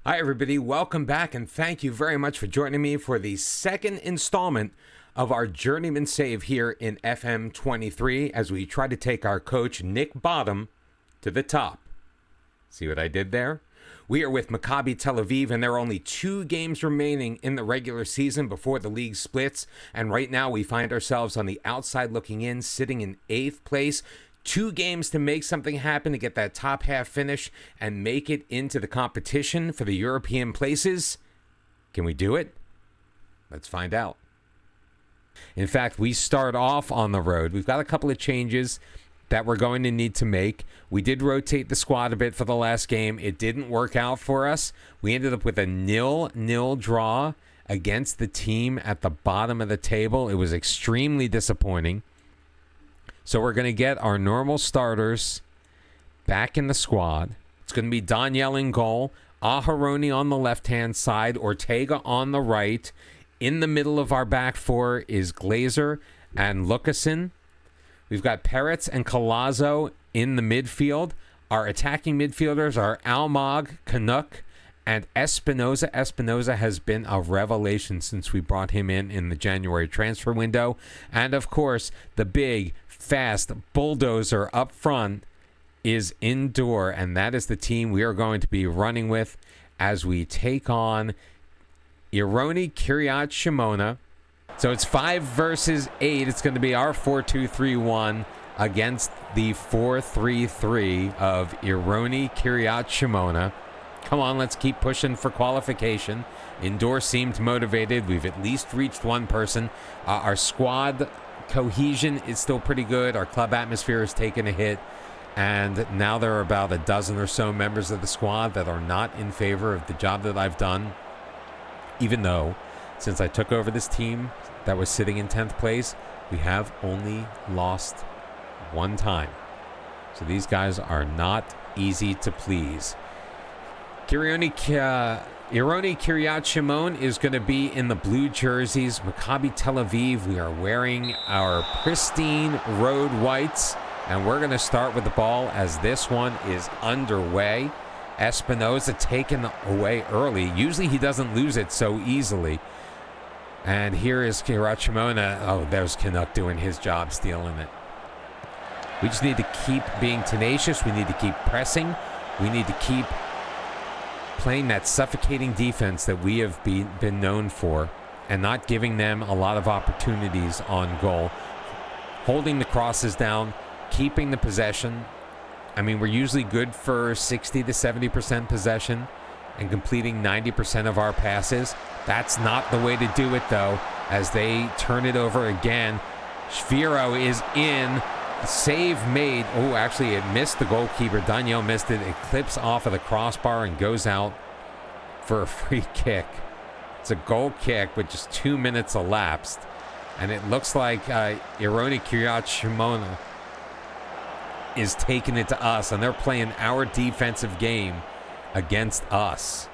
Hi, everybody. Welcome back, and thank you very much for joining me for the second installment of our Journeyman save here in FM 23 as we try to take our coach, Nick Bottom, to the top. See what I did there? We are with Maccabi Tel Aviv, and there are only 2 games remaining in the regular season before the league splits. And right now, we find ourselves on the outside looking in, sitting in 8th place. 2 games to make something happen to get that top half finish and make it into the competition for the European places. Can we do it? Let's find out. In fact, we start off on the road. We've got a couple of changes that we're going to need to make. We did rotate the squad a bit for the last game. It didn't work out for us. We ended up with a 0-0 draw against the team at the bottom of the table. It was extremely disappointing. So we're going to get our normal starters back in the squad. It's going to be Daniel in goal, Aharoni on the left-hand side, Ortega on the right. In the middle of our back four is Glazer and Lucasen. We've got Peretz and Collazo in the midfield. Our attacking midfielders are Almog, Canuck, and Espinoza. Espinoza has been a revelation since we brought him in the January transfer window. And, of course, the big, fast bulldozer up front is Indoor, and that is the team we are going to be running with as we take on Ironi Kiryat Shimona. So it's 5 versus 8. It's going to be our 4-2-3-1 against the 4-3-3 of Ironi Kiryat Shimona. Come on, let's keep pushing for qualification. Indoor seemed motivated. We've at least reached one person. Our squad cohesion is still pretty good. Our club atmosphere has taken a hit. And now there are about a dozen or so members of the squad that are not in favor of the job that I've done. Even though, since I took over this team that was sitting in 10th place, we have only lost 1 time. So these guys are not easy to please. Ironi Kiryat Shimon is going to be in the blue jerseys. Maccabi Tel Aviv, we are wearing our pristine road whites. And we're going to start with the ball as this one is underway. Espinoza taken away early. Usually he doesn't lose it so easily. And here is Kiryat Shimona. Oh, there's Canuck doing his job, stealing it. We just need to keep being tenacious. We need to keep pressing. We need to keep playing that suffocating defense that we have been known for and not giving them a lot of opportunities on goal. Holding the crosses down, keeping the possession. I mean, we're usually good for 60 to 70% possession and completing 90% of our passes. That's not the way to do it, though, as they turn it over again. Shviro is in. Save made. Oh, actually, it missed the goalkeeper. Daniel missed it. It clips off of the crossbar and goes out for a free kick. It's a goal kick with just 2 minutes elapsed. And it looks like Ironi Kiryat Shimona is taking it to us, and they're playing our defensive game against us.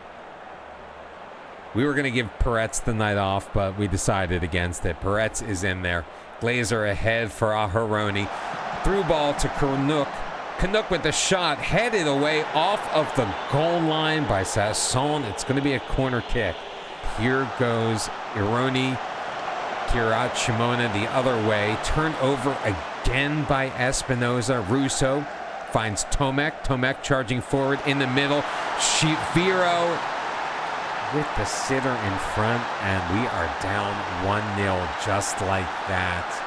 We were going to give Peretz the night off, but we decided against it. Peretz is in there. Glazer ahead for Aharoni. Through ball to Canuck. Canuck with the shot, headed away off of the goal line by Sasson. It's going to be a corner kick. Here goes Ironi Kiryat Shimona the other way. Turned over again by Espinoza. Russo finds Tomek. Tomek charging forward in the middle. Shviro with the sitter in front, and we are down 1-0 just like that.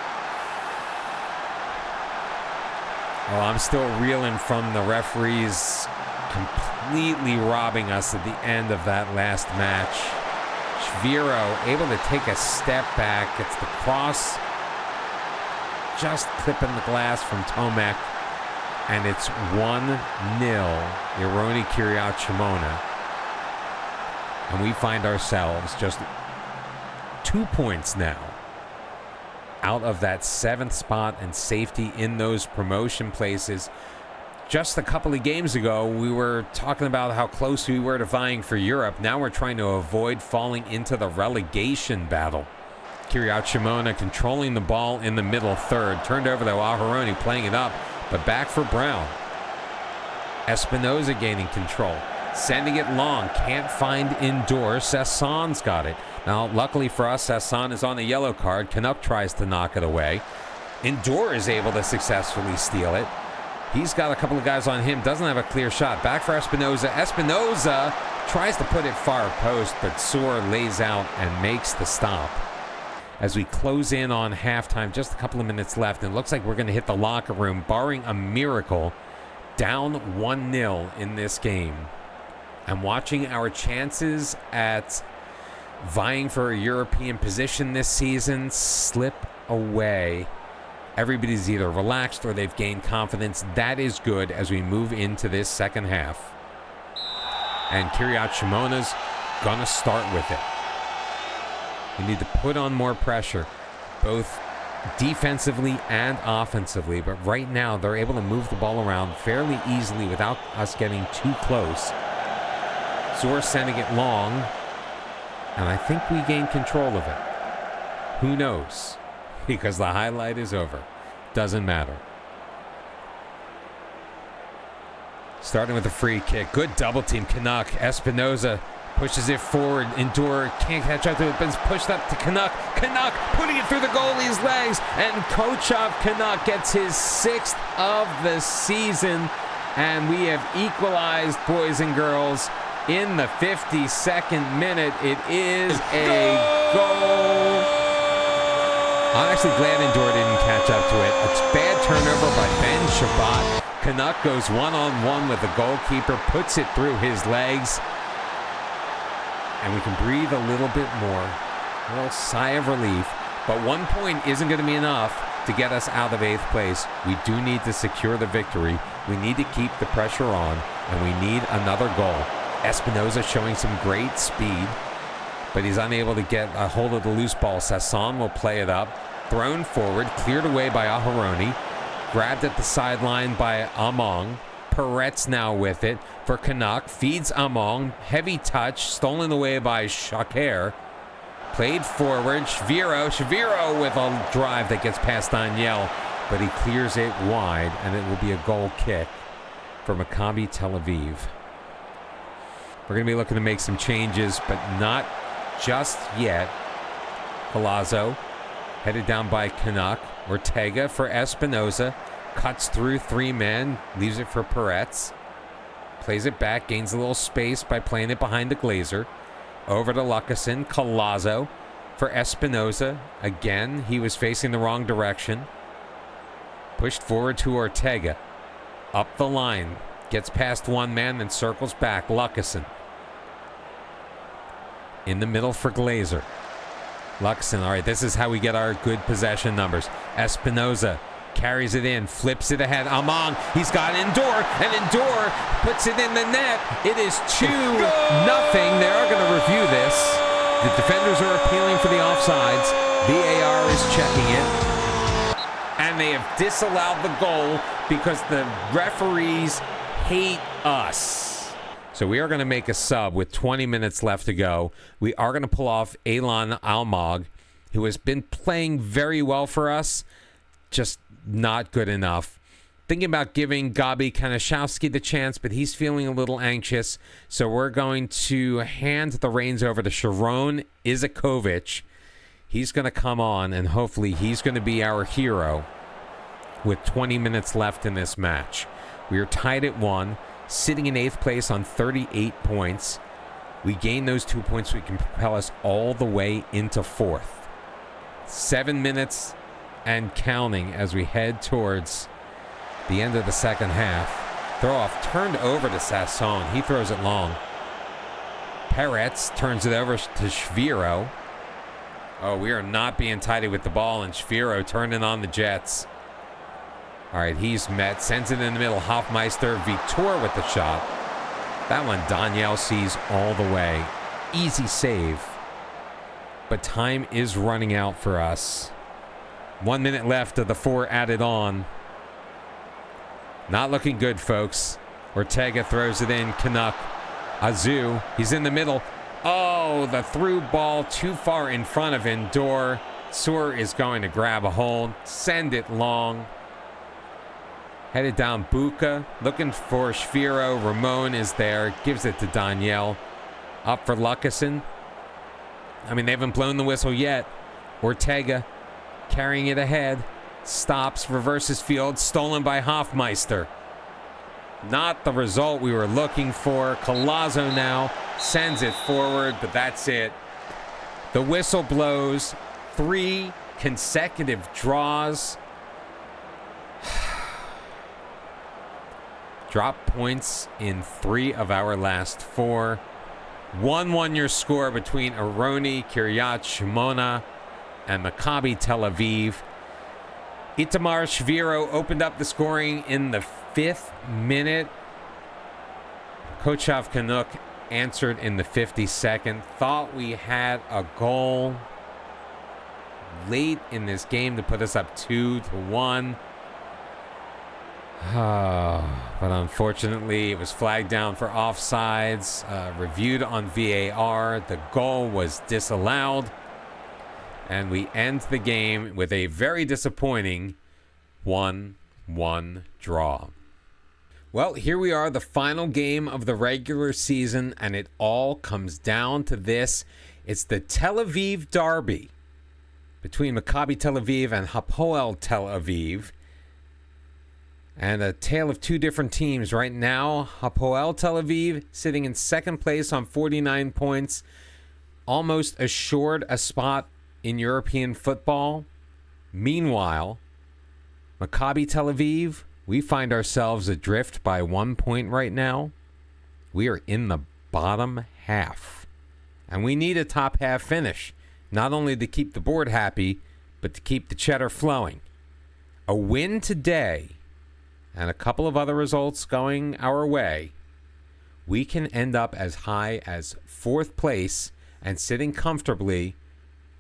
Oh, I'm still reeling from the referees completely robbing us at the end of that last match. Shviro able to take a step back. Gets the cross just clipping the glass from Tomek. And it's 1-0 Ironi Kiryat Shimona. And we find ourselves just 2 points now out of that 7th spot and safety in those promotion places. Just a couple of games ago, we were talking about how close we were to vying for Europe. Now we're trying to avoid falling into the relegation battle. Kiryat Shimona controlling the ball in the middle third. Turned over to Aharoni, playing it up, but back for Brown. Espinoza gaining control. Sending it long. Can't find Indoor. Sassan's got it. Now, luckily for us, Sassan is on a yellow card. Canuck tries to knock it away. Indoor is able to successfully steal it. He's got a couple of guys on him. Doesn't have a clear shot. Back for Espinoza. Espinoza tries to put it far post, but Soar lays out and makes the stop. As we close in on halftime, just a couple of minutes left, and it looks like we're going to hit the locker room, barring a miracle, down 1-0 in this game. I'm watching our chances at vying for a European position this season slip away. Everybody's either relaxed or they've gained confidence. That is good as we move into this second half. And Kiryat Shimona's gonna start with it. We need to put on more pressure, both defensively and offensively. But right now, they're able to move the ball around fairly easily without us getting too close. Zor sending it long, and I think we gain control of it. Who knows? Because the highlight is over. Doesn't matter. Starting with a free kick. Good double team. Canuck. Espinoza pushes it forward. Endure can't catch up to it, but it's pushed up to Canuck. Canuck putting it through the goalie's legs. And Kochov Canuck gets his 6th of the season. And we have equalized, boys and girls, in the 52nd minute. It is a goal. I'm actually glad Endure didn't catch up to it. It's bad turnover by Ben Shabbat. Canuck goes one-on-one with the goalkeeper, puts it through his legs, and we can breathe a little bit more. A little sigh of relief. But 1 point isn't going to be enough to get us out of 8th place. We do need to secure the victory. We need to keep the pressure on, and we need another goal. Espinoza showing some great speed, but he's unable to get a hold of the loose ball. Sasson will play it up. Thrown forward, cleared away by Aharoni. Grabbed at the sideline by Among. Peretz now with it for Canuck. Feeds Among. Heavy touch. Stolen away by Shaker. Played forward. Shaviro with a drive that gets past Daniel, but he clears it wide, and it will be a goal kick for Maccabi Tel Aviv. We're going to be looking to make some changes, but not just yet. Palazzo headed down by Canuck. Ortega for Espinoza. Cuts through 3 men. Leaves it for Peretz. Plays it back. Gains a little space by playing it behind the Glazer. Over to Lucasen. Palazzo for Espinoza. Again, he was facing the wrong direction. Pushed forward to Ortega. Up the line. Gets past 1 man, then circles back. Lucasen. In the middle for Glazer. Luxon, all right, this is how we get our good possession numbers. Espinoza carries it in, flips it ahead. Amon, he's got Endure, and Endure puts it in the net. It is 2-0. They are going to review this. The defenders are appealing for the offsides. VAR is checking it. And they have disallowed the goal because the referees hate us. So we are going to make a sub with 20 minutes left to go. We are going to pull off Elon Almog, who has been playing very well for us, just not good enough. Thinking about giving Gabi Kanashowski the chance, but he's feeling a little anxious. So we're going to hand the reins over to Sharon Izakovic. He's going to come on, and hopefully he's going to be our hero with 20 minutes left in this match. We are tied at 1. Sitting in 8th place on 38 points. We gain those 2 points, so we can propel us all the way into 4th. 7 minutes and counting as we head towards the end of the second half. Throw off turned over to Sasson. He throws it long. Peretz turns it over to Shviro. Oh, we are not being tidy with the ball, and Shviro turning on the Jets. All right, he's met, sends it in the middle. Hofmeister, Vitor with the shot. That one Daniel sees all the way. Easy save. But time is running out for us. 1 minute left of the 4 added on. Not looking good, folks. Ortega throws it in. Canuck. Azu, he's in the middle. Oh, the through ball too far in front of Endor. Sur is going to grab a hold. Send it long. Headed down Buka, looking for Shviro. Ramon is there, gives it to Danielle. Up for Lucasen. I mean, they haven't blown the whistle yet. Ortega carrying it ahead. Stops, reverses field, stolen by Hofmeister. Not the result we were looking for. Collazo now sends it forward, but that's it. The whistle blows. 3 consecutive draws. Drop points in 3 of our last 4. 1-1 your score between Aroni, Kiryat Shimona, and Maccabi Tel Aviv. Itamar Shviro opened up the scoring in the 5th minute. Kochav Canuck answered in the 52nd. Thought we had a goal late in this game to put us up 2-1. But unfortunately, it was flagged down for offsides, reviewed on VAR. The goal was disallowed. And we end the game with a very disappointing 1-1 draw. Well, here we are, the final game of the regular season, and it all comes down to this. It's the Tel Aviv derby between Maccabi Tel Aviv and Hapoel Tel Aviv. And a tale of 2 different teams right now. Hapoel Tel Aviv sitting in 2nd place on 49 points, almost assured a spot in European football. Meanwhile, Maccabi Tel Aviv, we find ourselves adrift by 1 point right now. We are in the bottom half. And we need a top half finish, not only to keep the board happy, but to keep the cheddar flowing. A win today and a couple of other results going our way, we can end up as high as 4th place and sitting comfortably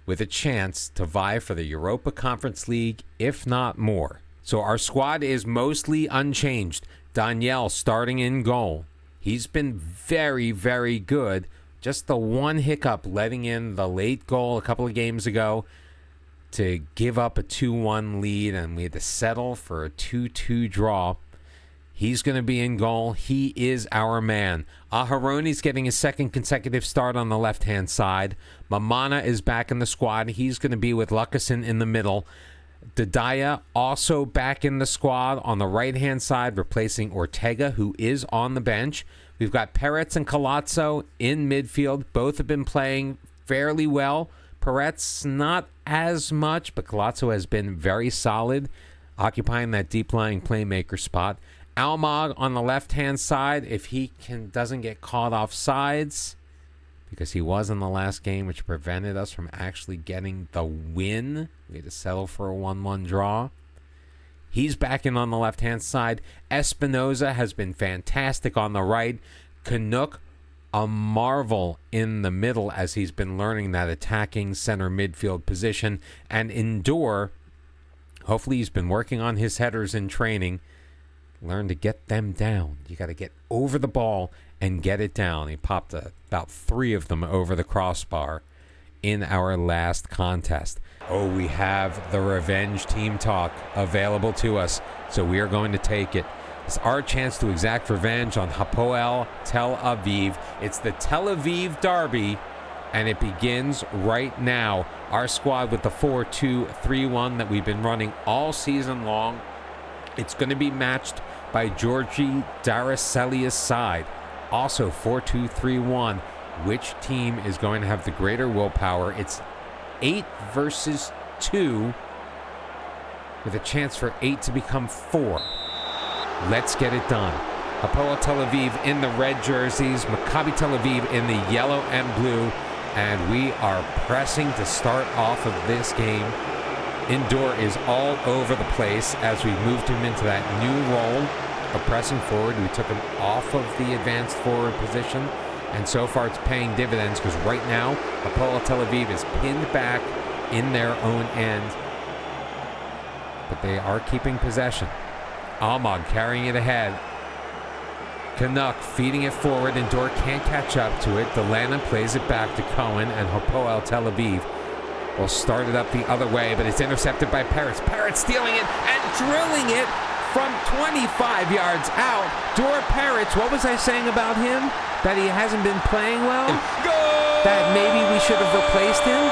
with a chance to vie for the Europa Conference League, if not more. So our squad is mostly unchanged. Danielle starting in goal. He's been very, very good. Just the one hiccup letting in the late goal a couple of games ago to give up a 2-1 lead, and we had to settle for a 2-2 draw. He's going to be in goal. He is our man. Aharoni's getting his 2nd consecutive start on the left-hand side. Mamana is back in the squad. He's going to be with Lucasen in the middle. Dadaya also back in the squad on the right-hand side, replacing Ortega, who is on the bench. We've got Peretz and Colazzo in midfield. Both have been playing fairly well. Peretz not as much, but Colazzo has been very solid, occupying that deep-lying playmaker spot. Almog on the left-hand side, if he doesn't get caught off sides, because he was in the last game, which prevented us from actually getting the win. We had to settle for a 1-1 draw. He's back in on the left-hand side. Espinoza has been fantastic on the right. Canuck, a marvel in the middle as he's been learning that attacking center midfield position. And Indoor, hopefully he's been working on his headers in training. Learn to get them down. You got to get over the ball and get it down. He popped about 3 of them over the crossbar in our last contest. Oh, we have the revenge team talk available to us, so we are going to take it. It's our chance to exact revenge on Hapoel Tel Aviv. It's the Tel Aviv derby, and it begins right now. Our squad with the 4-2-3-1 that we've been running all season long. It's going to be matched by Georgi Daraselia's side. Also 4-2-3-1. Which team is going to have the greater willpower? It's 8 versus 2 with a chance for 8 to become 4. Let's get it done. Hapoel Tel Aviv in the red jerseys, Maccabi Tel Aviv in the yellow and blue, and we are pressing to start off of this game. Indoor is all over the place as we moved him into that new role of pressing forward. We took him off of the advanced forward position, and so far it's paying dividends because right now Hapoel Tel Aviv is pinned back in their own end, but they are keeping possession. Almog carrying it ahead. Canuck feeding it forward. Indoor can't catch up to it. Delana plays it back to Cohen, and Hapoel Tel Aviv will start it up the other way, but it's intercepted by Peretz. Peretz stealing it and drilling it from 25 yards out. Dor Peretz, what was I saying about him? That he hasn't been playing well? That maybe we should have replaced him?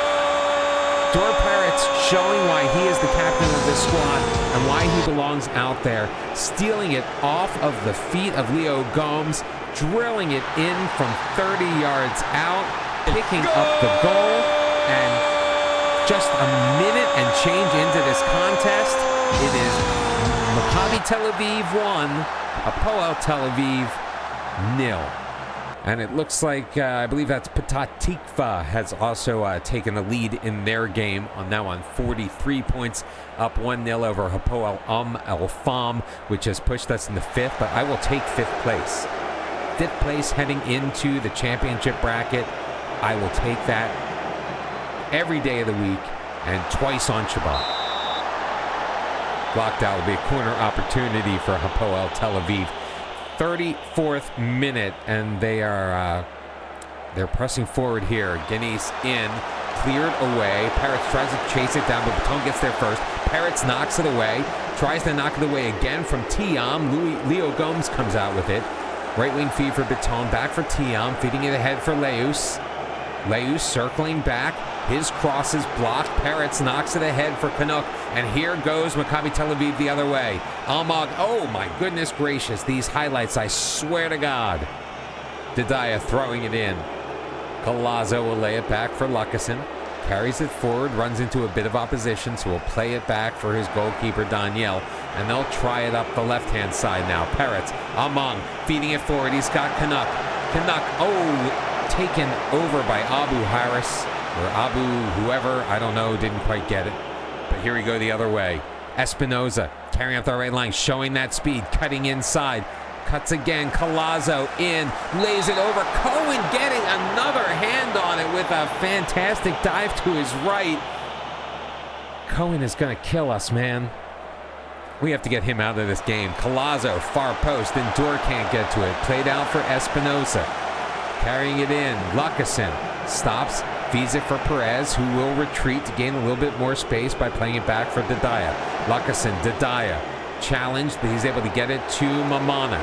Dor Peretz showing why he is the captain of this squad and why he belongs out there. Stealing it off of the feet of Leo Gomes, drilling it in from 30 yards out, picking up the goal, and just a minute and change into this contest, it is Maccabi Tel Aviv 1, Hapoel Tel Aviv 0. And it looks like, I believe that's Petah Tikva has also taken the lead in their game, now on 43 points, up 1-0 over Hapoel El Fam, which has pushed us into 5th, but I will take 5th place. 5th place heading into the championship bracket. I will take that every day of the week and twice on Shabbat. Blocked out will be a corner opportunity for Hapoel Tel Aviv. 34th minute, and they're pressing forward here. Guineas in, cleared away. Peretz tries to chase it down, but Baton gets there first. Peretz knocks it away, tries to knock it away again from Tiam. Leo Gomes comes out with it. Right wing feed for Baton, back for Tiam, feeding it ahead for Leus. Leus circling back. His cross is blocked. Peretz knocks it ahead for Canuck. And here goes Maccabi Tel Aviv the other way. Almog, oh my goodness gracious. These highlights, I swear to God. Didaya throwing it in. Collazo will lay it back for Lucasen. Carries it forward, runs into a bit of opposition, so he'll play it back for his goalkeeper, Daniel. And they'll try it up the left-hand side now. Peretz, Among, feeding it forward. He's got Canuck. Canuck, oh, taken over by Abu Harris. Or Abu, whoever, I don't know, didn't quite get it. But here we go the other way. Espinoza carrying up the right line, showing that speed, cutting inside. Cuts again, Collazo in, lays it over. Cohen getting another hand on it with a fantastic dive to his right. Cohen is going to kill us, man. We have to get him out of this game. Collazo, far post, and Dor can't get to it. Played out for Espinoza. Carrying it in, Lucasen stops, feeds it for Perez, who will retreat to gain a little bit more space by playing it back for Didaya. Lucasen, Didaya, challenged, but he's able to get it to Mamana.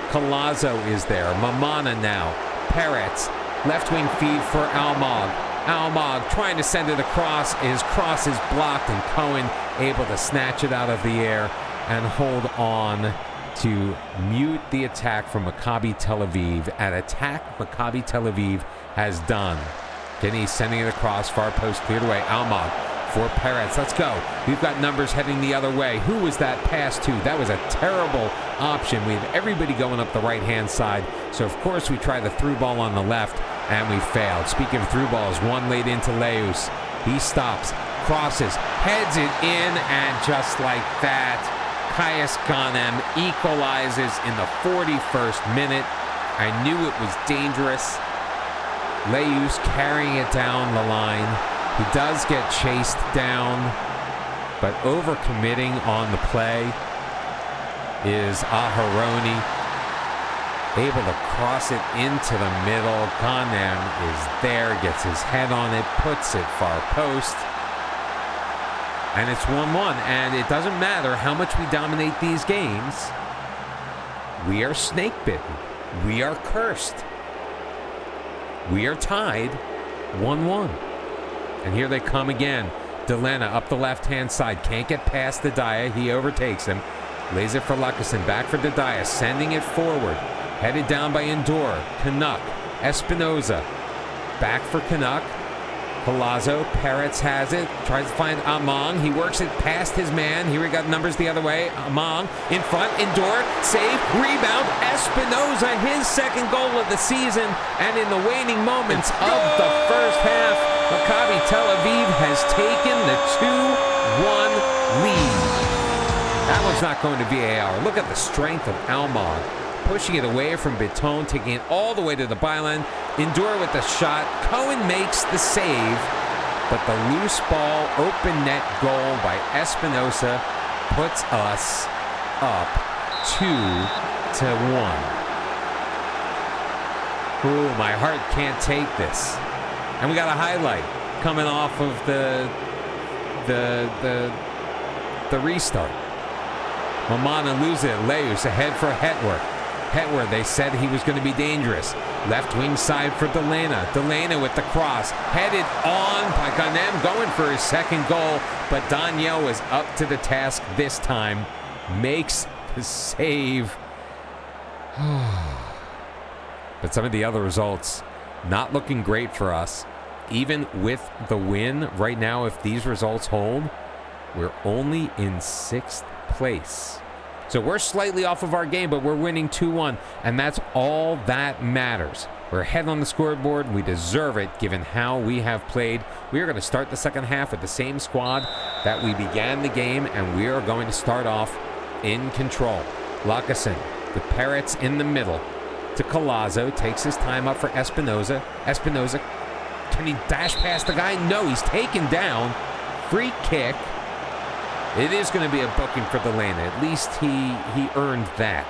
Collazo is there. Mamana now. Peretz, left wing feed for Almog. Almog trying to send it across. His cross is blocked, and Cohen able to snatch it out of the air and hold on to mute the attack from Maccabi Tel Aviv. An attack Maccabi Tel Aviv has done. Guinea sending it across, far post cleared away. Almog for Peretz. Let's go. We've got numbers heading the other way. Who was that pass to? That was a terrible option. We have everybody going up the right-hand side. So, of course, we tried the through ball on the left, and we failed. Speaking of through balls, one laid into Leus. He stops, crosses, heads it in, and just like that, Caius Ganem equalizes in the 41st minute. I knew it was dangerous. Leus carrying it down the line. He does get chased down, but overcommitting on the play is Aharoni. Able to cross it into the middle. Ganem is there, gets his head on it, puts it far post. And it's 1-1, and it doesn't matter how much we dominate these games. We are snake bitten. We are cursed. We are tied 1-1. And here they come again. Delena up the left-hand side. Can't get past Didaya. He overtakes him. Lays it for Lucasen. Back for Didaya. Sending it forward. Headed down by Endor. Canuck. Espinoza. Back for Canuck. Collazo. Peretz has it. Tries to find Among. He works it past his man. Here we got numbers the other way. Among in front. Endor. Save. Rebound. Espinoza. His second goal of the season. And in the waning moments of the first half, Maccabi Tel Aviv has taken the 2-1 lead. That one's not going to VAR. Look at the strength of Almog. Pushing it away from Baton, taking it all the way to the byline. Endure with the shot. Cohen makes the save, but the loose ball, open net goal by Espinosa puts us up 2-1. Ooh, my heart can't take this. And we got a highlight coming off of the restart. Mamana loses it. Leus ahead for Hetwer. Hetwer, they said he was going to be dangerous. Left wing side for Delana. Delana with the cross. Headed on by Ganem, going for his second goal. But Daniel was up to the task this time. Makes the save. But some of the other results not looking great for us. Even with the win right now, if these results hold, we're only in 6th place. So we're slightly off of our game, but we're winning 2-1, and that's all that matters. We're ahead on the scoreboard, and we deserve it given how we have played. We are going to start the second half with the same squad that we began the game, and we are going to start off in control. Lakasen, the Parrots in the middle to Collazo, takes his time up for Espinoza. Espinoza, can he dash past the guy? No, he's taken down. Free kick. It is going to be a booking for Delana. At least he earned that.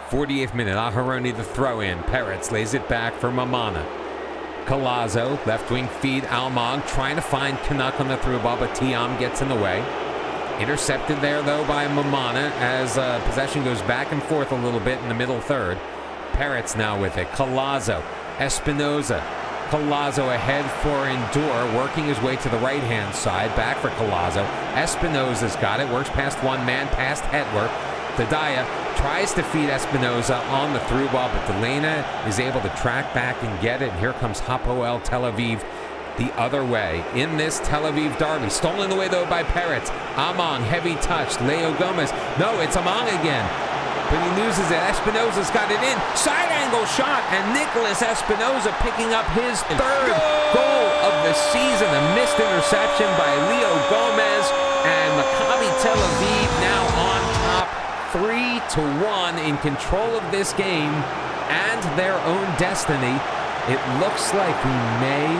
48th minute, Aharoni the throw-in. Peretz lays it back for Mamana. Collazo, left wing feed, Almog trying to find Canuck on the through ball, but Tiam gets in the way. Intercepted there, though, by Mamana as possession goes back and forth a little bit in the middle third. Peretz now with it. Collazo, Espinoza. Collazo ahead for Endure, working his way to the right-hand side. Back for Collazo. Espinoza's got it. Works past one man, past Hetwer. Tadaya tries to feed Espinoza on the through ball, but Delana is able to track back and get it. And here comes Hapoel Tel Aviv the other way in this Tel Aviv derby. Stolen away, though, by Peretz. Among, heavy touch. Leo Gomez. No, it's Among again. But he loses it. Espinoza's got it in. Side angle shot. And Nicholas Espinoza picking up his third goal of the season. A missed interception by Leo Gomez. And Maccabi Tel Aviv now on top 3-1 in control of this game and their own destiny. It looks like we may,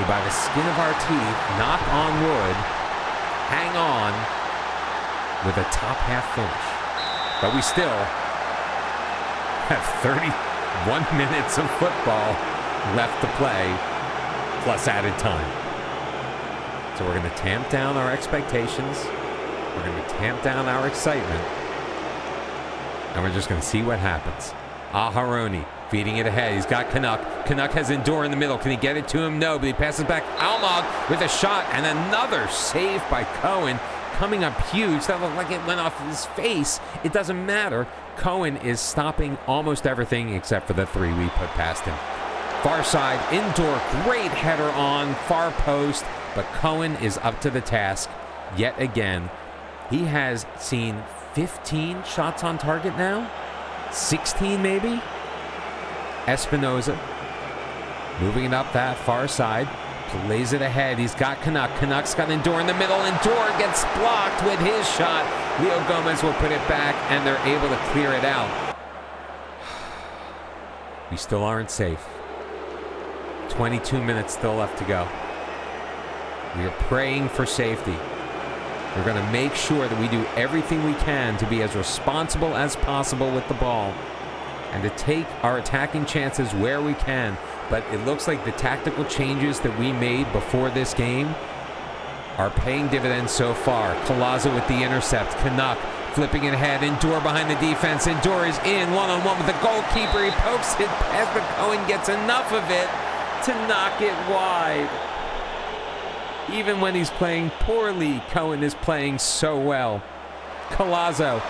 by the skin of our teeth, knock on wood, hang on with a top half finish. But we still have 31 minutes of football left to play, plus added time. So we're going to tamp down our expectations. We're going to tamp down our excitement. And we're just going to see what happens. Aharoni feeding it ahead. He's got Canuck. Canuck has Endure in the middle. Can he get it to him? No, but he passes back. Almog with a shot and another save by Cohen. Coming up huge. That looked like it went off his face. It doesn't matter. Cohen is stopping almost everything except for the three we put past him. Far side, Endure, great header on far post, but Cohen is up to the task yet again. He has seen 15 shots on target now. 16 maybe. Espinoza moving it up that far side. Plays it ahead. He's got Canuck. Canuck's got Endure in the middle. Endure gets blocked with his shot. Leo Gomez will put it back, and they're able to clear it out. We still aren't safe. 22 minutes still left to go. We are praying for safety. We're going to make sure that we do everything we can to be as responsible as possible with the ball and to take our attacking chances where we can. But it looks like the tactical changes that we made before this game are paying dividends so far. Collazo with the intercept. Canuck flipping it ahead. Endure behind the defense. Endure is in one-on-one with the goalkeeper. He pokes it past, but Cohen gets enough of it to knock it wide. Even when he's playing poorly, Cohen is playing so well. Collazo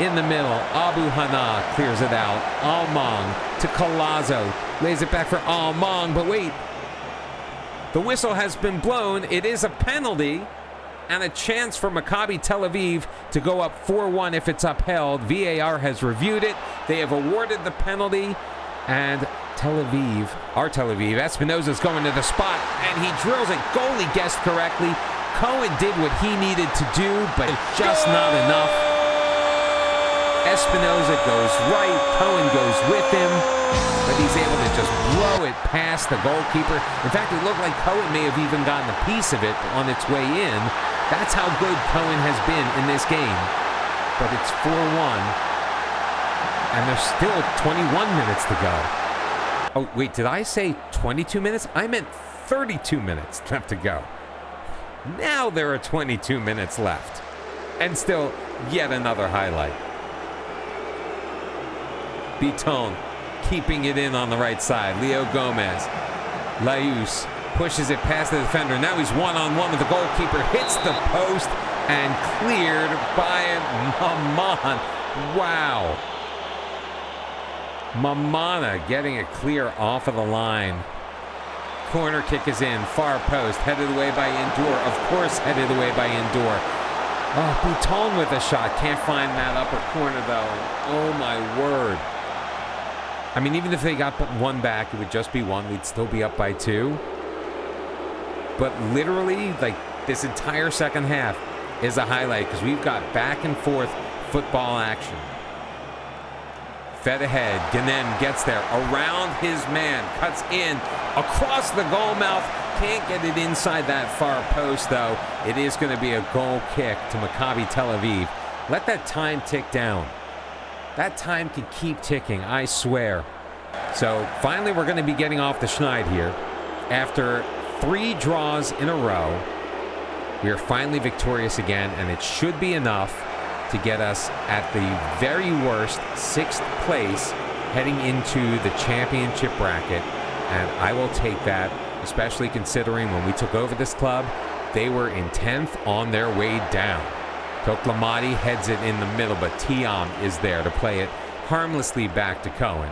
in the middle. Abu Hana clears it out. Almong to Collazo. Lays it back for Almong, but wait. The whistle has been blown. It is a penalty and a chance for Maccabi Tel Aviv to go up 4-1 if it's upheld. VAR has reviewed it. They have awarded the penalty, and our Tel Aviv, Espinoza's going to the spot, and he drills it. Goalie guessed correctly. Cohen did what he needed to do, but just not enough. Espinoza goes right. Cohen goes with him, but he's able to just blow it past the goalkeeper. In fact, it looked like Cohen may have even gotten a piece of it on its way in. That's how good Cohen has been in this game. But it's 4-1, and there's still 21 minutes to go. Oh, wait, did I say 22 minutes? I meant 32 minutes left to go. Now there are 22 minutes left. And still, yet another highlight. Biton keeping it in on the right side. Leo Gomez. Laius pushes it past the defender. Now he's one-on-one with the goalkeeper. Hits the post and cleared by Maman. Wow. Mamana getting a clear off of the line. Corner kick is in. Far post. Headed away by Indoor. Of course, headed away by Indoor. Oh, Bouton with a shot. Can't find that upper corner, though. And oh, my word. I mean, even if they got one back, it would just be one. We'd still be up by 2. But literally, like, this entire second half is a highlight because we've got back and forth football action. Fed ahead. Ganem gets there. Around his man. Cuts in. Across the goal mouth. Can't get it inside that far post, though. It is going to be a goal kick to Maccabi Tel Aviv. Let that time tick down. That time can keep ticking, I swear. So, finally, we're going to be getting off the schneid here. After 3 draws in a row, we are finally victorious again, and it should be enough to get us at the very worst 6th place heading into the championship bracket. And I will take that, especially considering when we took over this club, they were in 10th on their way down. Toklamati heads it in the middle, but Tiam is there to play it harmlessly back to Cohen.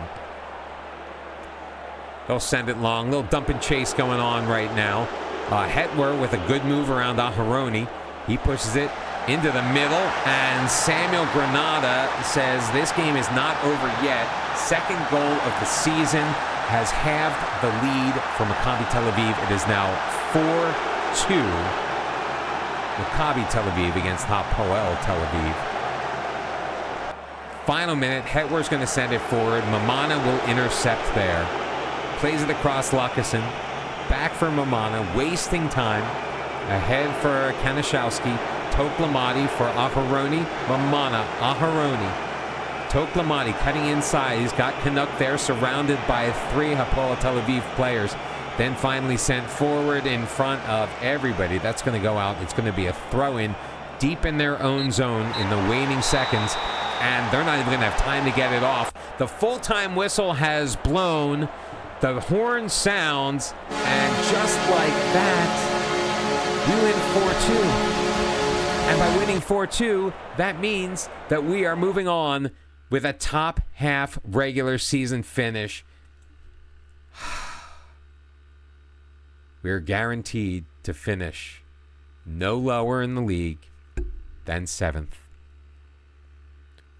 They'll send it long. Little dump and chase going on right now. Hetwer with a good move around Aharoni. He pushes it into the middle, and Samuel Granada says this game is not over yet. Second goal of the season has halved the lead for Maccabi Tel Aviv. It is now 4-2. Maccabi Tel Aviv against Hapoel Tel Aviv. Final minute, Hetwer's going to send it forward. Mamana will intercept there. Plays it across Lucasen. Back for Mamana, wasting time. Ahead for Kanashowski. Toklamati for Aharoni. Mamana, Aharoni. Toklamati cutting inside. He's got Canuck there, surrounded by 3 Hapoel Tel Aviv players. Then finally sent forward in front of everybody. That's going to go out. It's going to be a throw-in deep in their own zone in the waning seconds. And they're not even going to have time to get it off. The full-time whistle has blown. The horn sounds. And just like that, we win 4-2. And by winning 4-2, that means that we are moving on with a top half regular season finish. We're guaranteed to finish no lower in the league than 7th.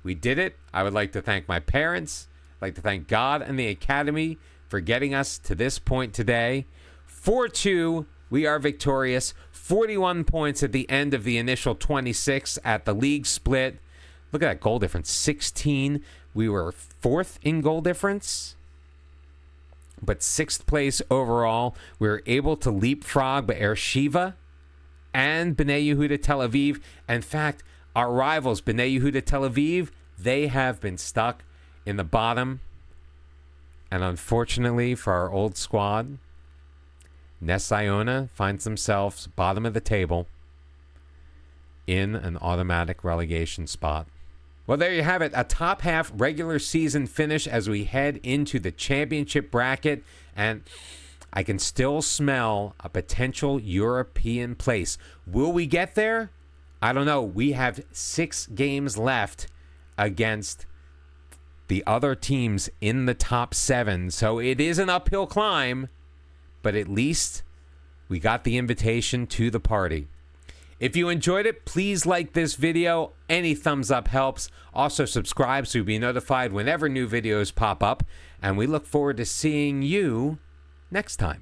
We did it. I would like to thank my parents. I'd like to thank God and the Academy for getting us to this point today. 4-2, we are victorious. 41 points at the end of the initial 26 at the league split. Look at that goal difference, 16. We were 4th in goal difference, but 6th place overall. We were able to leapfrog Be'er Sheva and Bnei Yehuda Tel Aviv. In fact, our rivals, Bnei Yehuda Tel Aviv, they have been stuck in the bottom. And unfortunately for our old squad, Ness Iona finds themselves bottom of the table in an automatic relegation spot. Well, there you have it. A top half regular season finish as we head into the championship bracket. And I can still smell a potential European place. Will we get there? I don't know. We have 6 games left against the other teams in the top 7. So it is an uphill climb. But at least we got the invitation to the party. If you enjoyed it, please like this video. Any thumbs up helps. Also subscribe so you'll be notified whenever new videos pop up. And we look forward to seeing you next time.